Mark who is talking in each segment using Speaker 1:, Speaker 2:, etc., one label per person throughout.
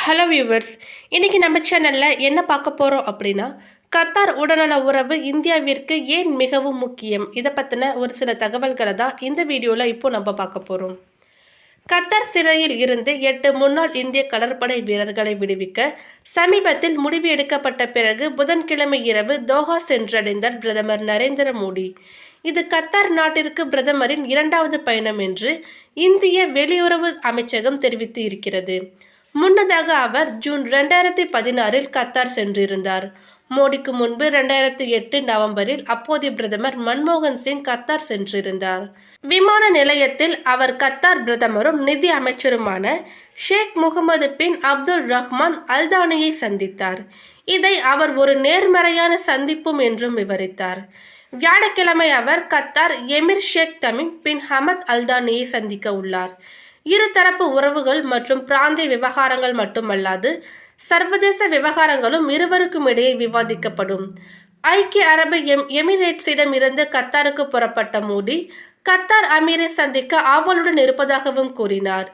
Speaker 1: Hello viewers, இன்றைக்கி நம்ம சேனலில் என்ன பார்க்க போகிறோம் அப்படின்னா, கத்தார் உடனான உறவு இந்தியாவிற்கு ஏன் மிகவும் முக்கியம், இதை பற்றின ஒரு சில தகவல்களை தான் இந்த வீடியோவில் இப்போ நம்ம பார்க்க போகிறோம். கத்தார் சிறையில் இருந்து 8 முன்னாள் இந்திய கடற்படை வீரர்களை விடுவிக்க சமீபத்தில் முடிவு எடுக்கப்பட்ட பிறகு புதன்கிழமை இரவு தோஹா சென்றடைந்தார் பிரதமர் நரேந்திர மோடி. இது கத்தார் நாட்டிற்கு பிரதமரின் 2வது பயணம் என்று இந்திய வெளியுறவு அமைச்சகம் தெரிவித்து இருக்கிறது. முன்னதாக அவர் ஜூன் 2016 கத்தார் சென்றிருந்தார். மோடிக்கு முன்பு 2008 நவம்பரில் அப்போதைய பிரதமர் மன்மோகன் சிங் கத்தார் சென்றிருந்தார். விமான நிலையத்தில் அவர் கத்தார் பிரதமரும் நிதி அமைச்சருமான ஷேக் முகமது பின் அப்துல் ரஹ்மான் அல்தானியை சந்தித்தார். இதை அவர் ஒரு நேர்மறையான சந்திப்பும் என்றும் விவரித்தார். வியாழக்கிழமை அவர் Qatar emir Sheikh Tamim bin Hamad அல்தானியை சந்திக்க உள்ளார். இருதரப்பு உறவுகள் மற்றும் பிராந்திய விவகாரங்கள் மட்டுமல்லாது சர்வதேச விவகாரங்களும் இருவருக்கும் இடையே விவாதிக்கப்படும். ஐக்கிய அரபு எமிரேட்ஸிடம் இருந்து கத்தாருக்கு புறப்பட்ட மோடி கத்தார் அமீரை சந்திக்க ஆவலுடன் இருப்பதாகவும் கூறினார்.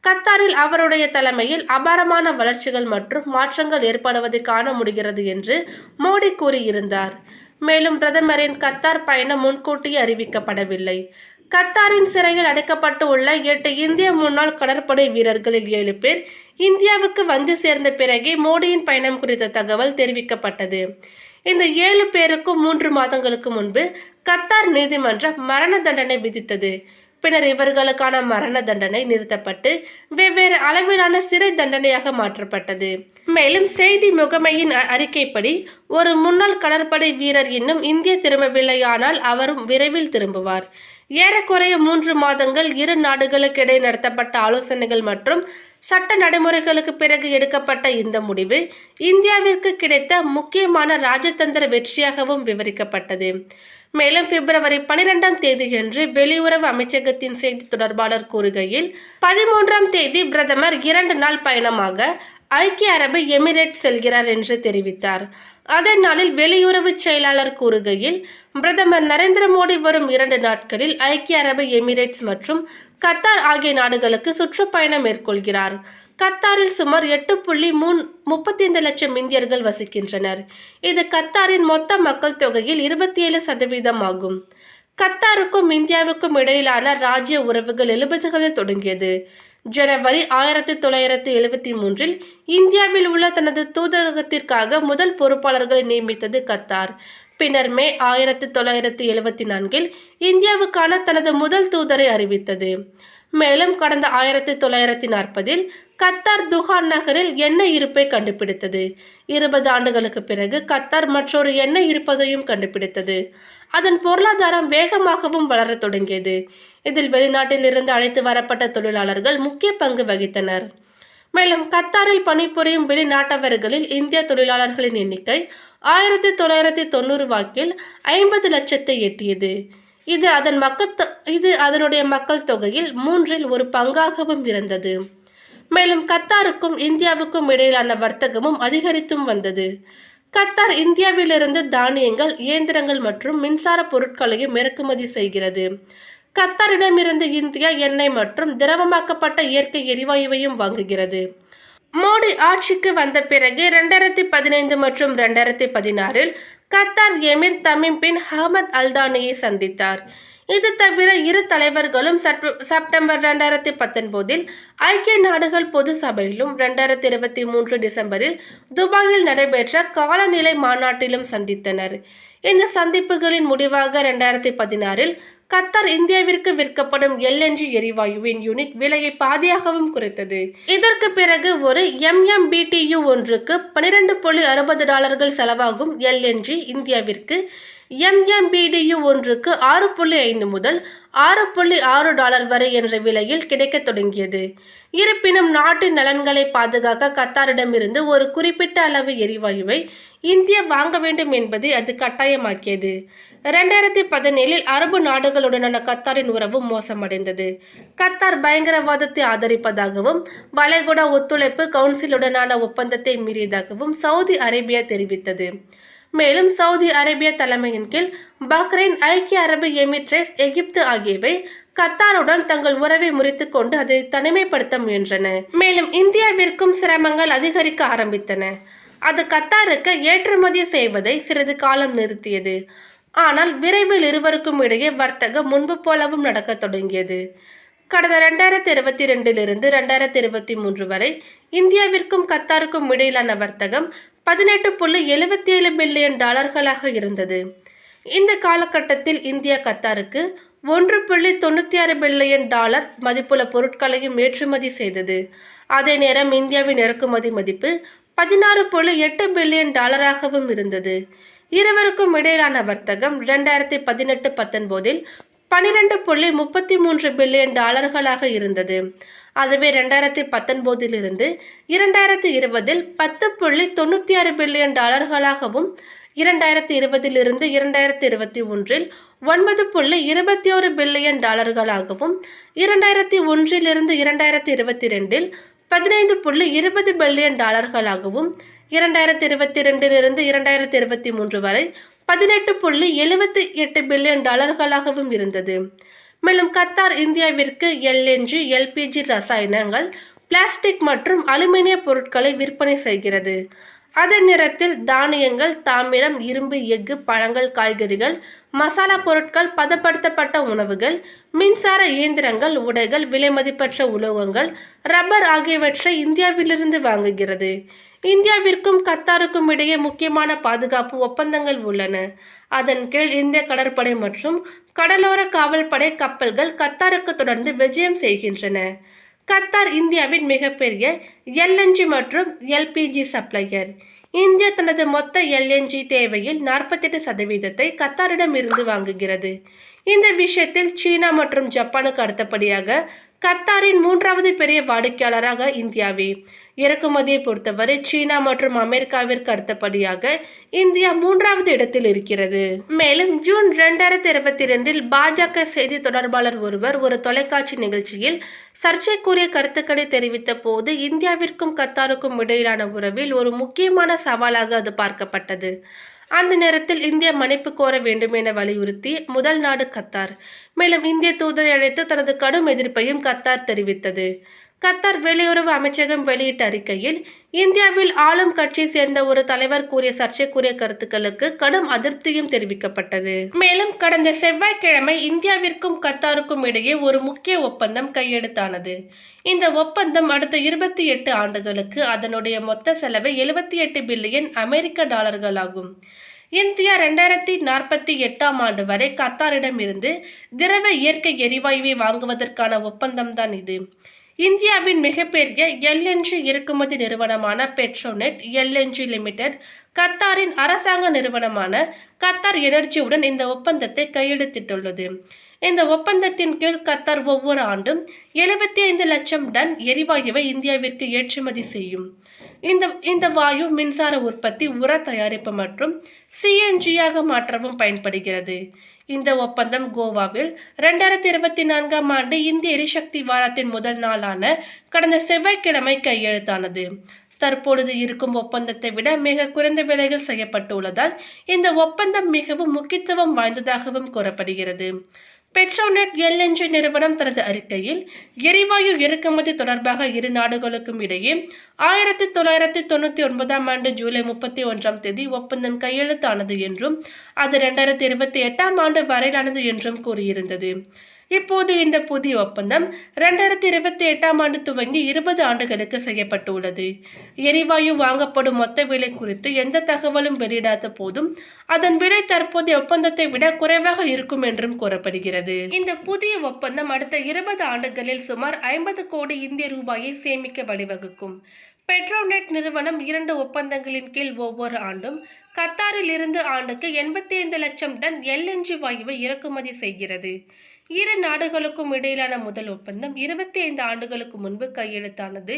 Speaker 1: கத்தாரில் அவருடைய தலைமையில் அபாரமான வளர்ச்சிகள் மற்றும் மாற்றங்கள் ஏற்படுவதை காண முடிகிறது என்று மோடி கூறியிருந்தார். மேலும் பிரதமரின் கத்தார் பயணம் முன்கூட்டியே அறிவிக்கப்படவில்லை. கத்தாரின் சிறையில் அடைக்கப்பட்டு உள்ள 8 இந்திய முன்னாள் கடற்படை வீரர்களில் 7 பேர் இந்தியாவுக்கு வந்து சேர்ந்த பிறகே மோடியின் பயணம் குறித்த தகவல் தெரிவிக்கப்பட்டது. இந்த 7 பேருக்கும் 3 மாதங்களுக்கு முன்பு கத்தார் நீதிமன்றம் மரண தண்டனை விதித்தது. பின்னர் இவர்களுக்கான மரண தண்டனை நிறுத்தப்பட்டு வெவ்வேறு அளவிலான சிறை தண்டனையாக மாற்றப்பட்டது. மேலும் செய்தி முகமையின் அறிக்கைப்படி ஒரு முன்னாள் கடற்படை வீரர் இன்னும் இந்தியா திரும்பவில்லையானால் அவரும் விரைவில் திரும்புவார். ஏறக்குறைய 3 மாதங்கள் இரு நாடுகளுக்கிடையே நடத்தப்பட்ட ஆலோசனைகள் மற்றும் சட்ட நடைமுறைகளுக்கு பிறகு எடுக்கப்பட்ட இந்த முடிவு இந்தியாவிற்கு கிடைத்த முக்கியமான ராஜதந்திர வெற்றியாகவும் விவரிக்கப்பட்டது. மேலும் பிப்ரவரி 12ஆம் தேதியன்று வெளியுறவு அமைச்சகத்தின் செய்தி தொடர்பாளர் கூறுகையில், 13ஆம் தேதி பிரதமர் 2 நாள் பயணமாக ஐக்கிய அரபு எமிரேட்ஸ் செல்கிறார் என்று தெரிவித்தார். அதே நாளில் வெளியுறவு செயலாளர் கூறுகையில், பிரதமர் நரேந்திர மோடி வரும் 2 நாட்களில் ஐக்கிய அரபு எமிரேட்ஸ் மற்றும் கத்தார் ஆகிய நாடுகளுக்கு சுற்றுப்பயணம் மேற்கொள்கிறார். கத்தாரில் சுமார் 8.35 லட்சம் இந்தியர்கள் வசிக்கின்றனர். இது கத்தாரின் மொத்த மக்கள் தொகையில் 27% ஆகும். கத்தாருக்கும் இந்தியாவுக்கும் இடையிலான ராஜ்ய உறவுகள் 70களில் தொடங்கியது. ஜனவரி 1973 இந்தியாவில் உள்ள தனது தூதரகத்திற்காக முதல் பொறுப்பாளர்களை நியமித்தது கத்தார். பின்னர் மே 1974 இந்தியாவுக்கான தனது முதல் தூதரை அறிவித்தது. மேலும் கடந்த 1940 கத்தார் துஹான் நகரில் எண்ணெய் இருப்பை கண்டுபிடித்தது. 20 ஆண்டுகளுக்கு பிறகு கத்தார் மற்றொரு எண்ணெய் இருப்பதையும் கண்டுபிடித்தது. அதன் பொருளாதாரம் வேகமாகவும் வளரத் தொடங்கியது. இதில் வெளிநாட்டில் இருந்து அழைத்து வரப்பட்ட தொழிலாளர்கள் முக்கிய பங்கு வகித்தனர். மேலும் கத்தாரில் பணிபுரியும் வெளிநாட்டவர்களில் இந்திய தொழிலாளர்களின் எண்ணிக்கை 1990 வாக்கில் 50 லட்சத்தை எட்டியது. இது அதனுடைய மக்கள் தொகையில் 1/3 ஒரு பங்காகவும் இருந்தது. மேலும் கத்தாருக்கும் இந்தியாவுக்கும் இடையிலான வர்த்தகமும் அதிகரித்தும் வந்தது. கத்தார் இந்தியாவிலிருந்து தானியங்கள், இயந்திரங்கள் மற்றும் மின்சார பொருட்களையும் இறக்குமதி செய்கிறது. கத்தாரிடமிருந்து இந்தியா எண்ணெய் மற்றும் திரவமாக்கப்பட்ட இயற்கை எரிவாயுவையும் வாங்குகிறது. மோடி ஆட்சிக்கு வந்த பிறகு 2015 மற்றும் 2016 Qatar emir Tamim bin Hamad அல்தானியை சந்தித்தார். இது தவிர இரு தலைவர்களும் செப்டம்பர் 2019 ஐக்கிய நாடுகள் பொது சபையிலும் 2023 டிசம்பரில் துபாயில் நடைபெற்ற காலநிலை மாநாட்டிலும் சந்தித்தனர். இந்த சந்திப்புகளின் முடிவாக 2016 கத்தார் இந்தியாவிற்கு விற்கப்படும் LNG எரிவாயுவின் யூனிட் விலையை பாதியாகவும் குறைத்தது. இதற்கு பிறகு ஒரு MMBTU ஒன்றுக்கு $12.60 செலவாகும் LNG இந்தியாவிற்கு MMBTU ஒன்றுக்கு 6.5 முதல் $6.6 வரை என்ற விலையில் கிடைக்கத் தொடங்கியது. இருப்பினும் நாட்டின் நலன்களை பாதுகாக்க கத்தாரிடமிருந்து ஒரு குறிப்பிட்ட அளவு எரிவாயுவை இந்தியா வாங்க வேண்டும் என்பதை அது கட்டாயமாக்கியது. 2017 அரபு நாடுகளுடனான கத்தாரின் உறவு மோசமடைந்தது. கத்தார் பயங்கரவாதத்தை ஆதரிப்பதாகவும் வளைகுடா ஒத்துழைப்பு கவுன்சிலுடனான ஒப்பந்தத்தை மீறியதாகவும் சவுதி அரேபியா தெரிவித்தது. மேலும் சவுதி அரேபியா தலைமையின் கீழ் பஹ்ரைன், ஐக்கிய அரபு எமிரேட்ஸ், எகிப்து ஆகியவை கத்தாருடன் தங்கள் உறவை முறித்துக் கொண்டு அதை தனிமைப்படுத்த முயன்றன. மேலும் இந்தியாவிற்கும் சிரமங்கள் அதிகரிக்க ஆரம்பித்தன. அது கத்தாருக்கு ஏற்றுமதி செய்வதை சிறிது காலம் நிறுத்தியது. ஆனால் விரைவில் இருவருக்கும் இடையே வர்த்தகம் முன்பு போலவும் நடக்க தொடங்கியது. கடந்த 2022 2023 வரை இந்தியாவிற்கும் கத்தாருக்கும் இடையிலான வர்த்தகம் $18.77 பில்லியன் இருந்தது. இந்த காலகட்டத்தில் இந்தியா கத்தாருக்கு $1.96 பில்லியன் மதிப்புள்ள பொருட்களையும் ஏற்றுமதி செய்தது. அதே நேரம் இந்தியாவின் இறக்குமதி மதிப்பு $16.8 பில்லியன் இருந்தது. இருவருக்கும் இடையிலான வர்த்தகம் 2018-19 $12.33 பில்லியன் இருந்தது. அதுவே 2019 இருந்து 2020 $10.96 பில்லியன் 2020 இருந்து 2021 $9.21 பில்லியன் 2001 இருந்து 2022 $15.20 பில்லியன் 2022 இருந்து 2023 வரை $18.78 பில்லியன் இருந்தது. மேலும் கத்தார் இந்தியாவிற்கு LNG, LPG ரசாயனங்கள், பிளாஸ்டிக் மற்றும் அலுமினிய பொருட்களை விற்பனை செய்கிறது. அதே நேரத்தில் தானியங்கள், தாமிரம், இரும்பு, எஃகு, பழங்கள், காய்கறிகள், மசாலா பொருட்கள், பதப்படுத்தப்பட்ட உணவுகள், மின்சார இயந்திரங்கள், உடைகள், விலைமதிப்பற்ற உலோகங்கள், ரப்பர் ஆகியவற்றை இந்தியாவிலிருந்து வாங்குகிறது. இந்தியாவிற்கும் கத்தாருக்கும் இடையே முக்கியமான பாதுகாப்பு ஒப்பந்தங்கள் உள்ளன. அதன் கீழ் இந்திய கடற்படை மற்றும் கடலோர காவல்படை கப்பல்கள் கத்தாருக்கு தொடர்ந்து விஜயம் செய்கின்றன. கத்தார் இந்தியாவின் மிகப்பெரிய LNG மற்றும் LPG சப்ளையர். இந்தியா தனது மொத்த LNG தேவையில் 48% கத்தாரிடம் இருந்து வாங்குகிறது. இந்த விஷயத்தில் சீனா மற்றும் ஜப்பானுக்கு அடுத்தபடியாக கத்தாரின் 3வது பெரிய வாடிக்கையாளராக இந்தியாவே. இறக்குமதியை பொறுத்தவரை சீனா மற்றும் அமெரிக்காவிற்கு அடுத்தபடியாக இந்தியா 3வது இடத்தில் இருக்கிறது. மேலும் ஜூன் 2022 பாஜக செய்தி தொடர்பாளர் ஒருவர் ஒரு தொலைக்காட்சி நிகழ்ச்சியில் சர்ச்சைக்குரிய கருத்துக்களை தெரிவித்த போது இந்தியாவிற்கும் கத்தாருக்கும் இடையிலான உறவில் ஒரு முக்கியமான சவாலாக அது பார்க்கப்பட்டது. அந்த நேரத்தில் இந்தியா மன்னிப்பு கோர வேண்டும் என வலியுறுத்தி முதல் நாடு கத்தார். மேலும் இந்திய தூதரை அழைத்து தனது கடும் எதிர்ப்பையும் கத்தார் தெரிவித்தது. கத்தார் வெளியுறவு அமைச்சகம் வெளியிட்ட அறிக்கையில் இந்தியாவில் ஆளும் கட்சியை சேர்ந்த ஒரு தலைவர் கூறிய சர்ச்சைக்குரிய கருத்துக்களுக்கு கடும் அதிருப்தியும் தெரிவிக்கப்பட்டது. மேலும் கடந்த செவ்வாய்க்கிழமை இந்தியாவிற்கும் கத்தாருக்கும் இடையே ஒரு முக்கிய ஒப்பந்தம் கையெழுத்தானது. இந்த ஒப்பந்தம் அடுத்த 28 ஆண்டுகளுக்கு அதனுடைய மொத்த செலவு $78 பில்லியன் ஆகும். இந்தியா 2048 வரை கத்தாரிடம் இருந்து திரவ இயற்கை எரிவாயுவை வாங்குவதற்கான ஒப்பந்தம்தான் இது. இந்தியாவின் மிகப்பெரிய LNG இறக்குமதி நிறுவனமான பெட்ரோநெட் LNG லிமிடெட் கத்தாரின் அரசாங்க நிறுவனமான கத்தார் எனர்ஜியுடன் இந்த ஒப்பந்தத்தை கையெழுத்திட்டுள்ளது. இந்த ஒப்பந்தத்தின் கீழ் கத்தார் ஒவ்வொரு ஆண்டும் 75 லட்சம் டன் எரிவாயுவை இந்தியாவிற்கு ஏற்றுமதி செய்யும். இந்த வாயு மின்சார உற்பத்தி, உர தயாரிப்பு மற்றும் CNG-யாக மாற்றவும் பயன்படுகிறது. இந்த ஒப்பந்தம் கோவாவில் 2024 இந்திய எரிசக்தி வாரத்தின் முதல் நாளான கடந்த செவ்வாய்க்கிழமை கையெழுத்தானது. தற்பொழுது இருக்கும் ஒப்பந்தத்தை விட மிக குறைந்த விலையில் செய்யப்பட்டுள்ளதால் இந்த ஒப்பந்தம் மிகவும் முக்கியத்துவம் வாய்ந்ததாகவும் கூறப்படுகிறது. பெட்ரோநெட் LNG நிறுவனம் தனது அறிக்கையில் எரிவாயு இறக்குமதி தொடர்பாக இரு நாடுகளுக்கும் இடையே 1999 ஜூலை 31 ஒப்பந்தம் கையெழுத்தானது என்றும் அது 2028 வரையிலானது என்றும் கூறியிருந்தது. இப்போது இந்த புதிய ஒப்பந்தம் 2028 துவங்கி 20 ஆண்டுகளுக்கு செய்யப்பட்டுள்ளது. எரிவாயு வாங்கப்படும் மொத்த விலை குறித்து எந்த தகவலும் வெளியிடாத போதும் அதன் விலை தற்போதைய ஒப்பந்தத்தை விட குறைவாக இருக்கும் என்றும் கூறப்படுகிறது. இந்த புதிய ஒப்பந்தம் அடுத்த 20 ஆண்டுகளில் சுமார் 50 கோடி இந்திய ரூபாயை சேமிக்க வழிவகுக்கும். பெட்ரோநெட் நிறுவனம் 2 ஒப்பந்தங்களின் கீழ் ஒவ்வொரு ஆண்டும் கத்தாரில் இருந்து ஆண்டுக்கு 85 லட்சம் டன் LNG வாயுவை இறக்குமதி செய்கிறது. இரு நாடுகளுக்கும் இடையிலான முதல் ஒப்பந்தம் 25 ஆண்டுகளுக்கு முன்பு கையெழுத்தானது.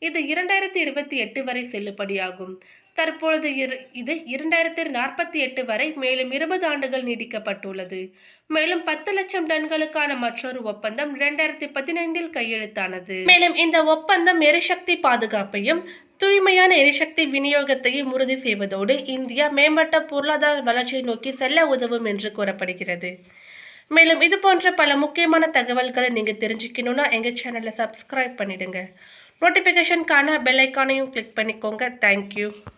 Speaker 1: இது 2028 வரை செல்லுபடியாகும். தற்பொழுது இது 2048 வரை மேலும் 20 ஆண்டுகள் நீடிக்கப்பட்டுள்ளது. மேலும் 10 லட்சம் டன்களுக்கான மற்றொரு ஒப்பந்தம் 2015 கையெழுத்தானது. மேலும் இந்த ஒப்பந்தம் எரிசக்தி பாதுகாப்பையும் தூய்மையான எரிசக்தி விநியோகத்தையும் உறுதி செய்வதோடு இந்தியா மேம்பட்ட பொருளாதார வளர்ச்சியை நோக்கி செல்ல உதவும் என்று கூறப்படுகிறது. மேலும் இது போன்ற பல முக்கியமான தகவல்களை நீங்கள் தெரிஞ்சுக்கணுன்னா எங்கள் சேனலை சப்ஸ்கிரைப் பண்ணிடுங்க. நோட்டிஃபிகேஷனுக்கான பெல் ஐக்கானையும் கிளிக் பண்ணிக்கோங்க. தேங்க்யூ.